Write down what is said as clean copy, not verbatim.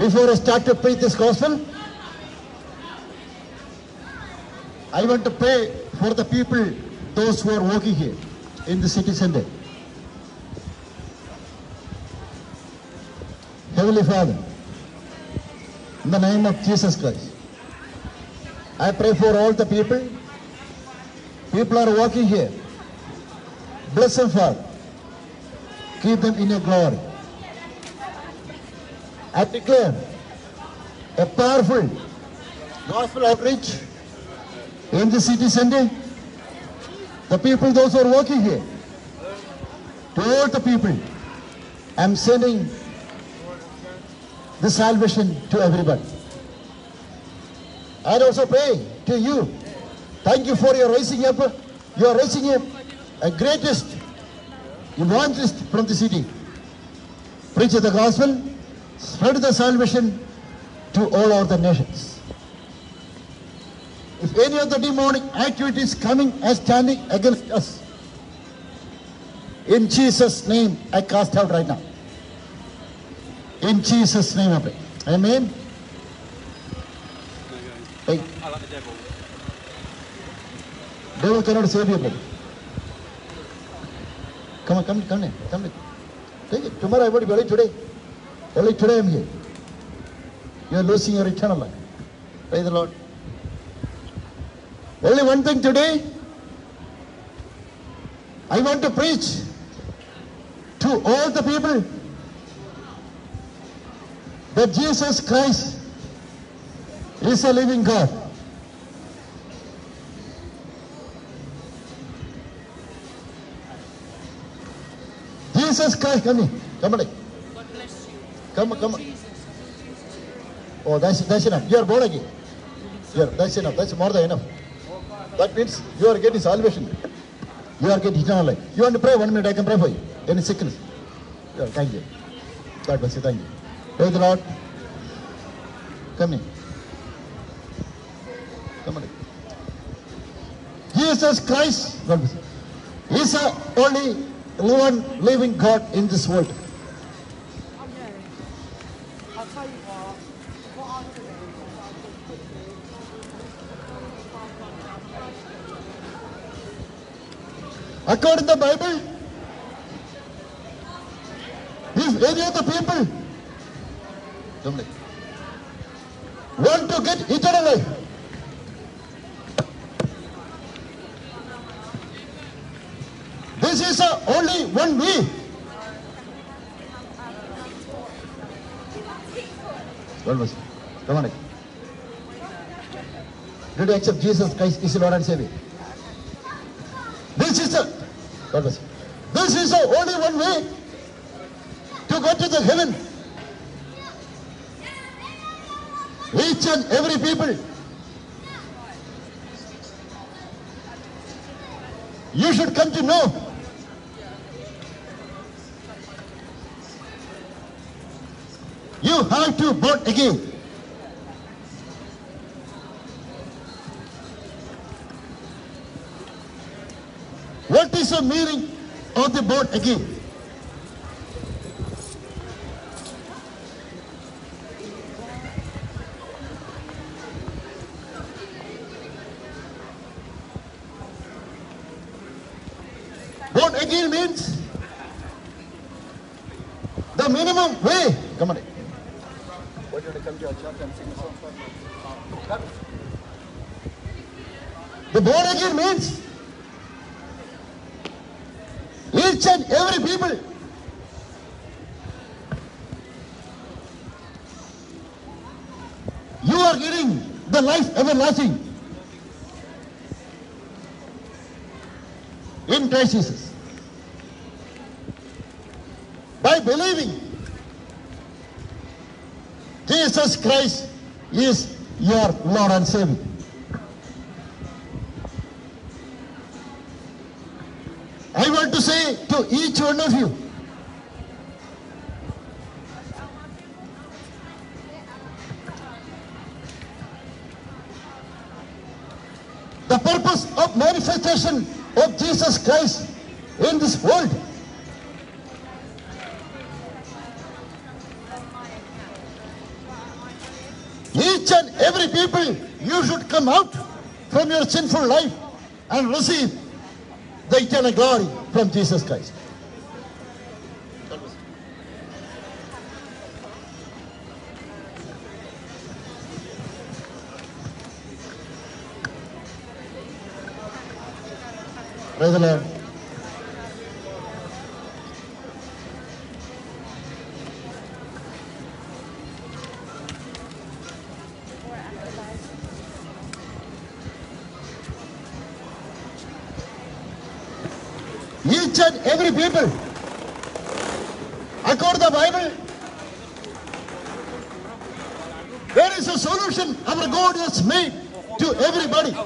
Before I start to preach this gospel, I want to pray for the people, those who are working here in the city center. Heavenly Father, in the name of Jesus Christ, I pray for all the people. People are working here. Bless them, Father. Keep them in your glory. I declare a powerful gospel outreach in the city center. The people, those who are working here, to all the people, I'm sending the salvation to everybody. I also pray to you. Thank you for your raising up. You are raising up a greatest evangelist from the city. Preach the gospel, spread the salvation to all other nations. If any of the demonic activities coming and standing against us, in Jesus' name I cast out right now. In Jesus' name I pray. Amen. Hey. I like the devil. Devil cannot save you, brother. Come on, come in. Take it. Tomorrow I won't be only today. Only today I'm here. You are losing your eternal life. Praise the Lord. Only one thing today. I want to preach to all the people that Jesus Christ is a living God. Jesus Christ, come on. God bless you. Come on. Jesus. Oh, that's enough. You are born again. That's enough. That's more than enough. That means you are getting salvation. You are getting eternal life. You want to pray 1 minute, I can pray for you. Any sickness. Yeah, thank you. God bless you. Thank you. Praise the Lord. Come in. Come on. Jesus Christ, God bless you, is the only one living God in this world. I'll tell you what I'll do is According to the Bible, if any of the people want to get eternal life, this is the only one way. Come on. Did you accept Jesus Christ is Lord and Savior? This is the only one way to go to the heaven. Each and every people, you should come to know you have to born again. What is the meaning of the born again? Born again means the minimum way. Come on. Why don't you come to our church and sing a song for me? The born again means each and every people you are getting the life everlasting in Christ Jesus. By believing Jesus Christ is your Lord and Savior. I want to say to each one of you, the purpose of manifestation of Jesus Christ in this world Each and every people, you should come out from your sinful life and receive the eternal glory from Jesus Christ. Praise the Lord. Each and every people, according to the Bible, there is a solution our God has made to everybody.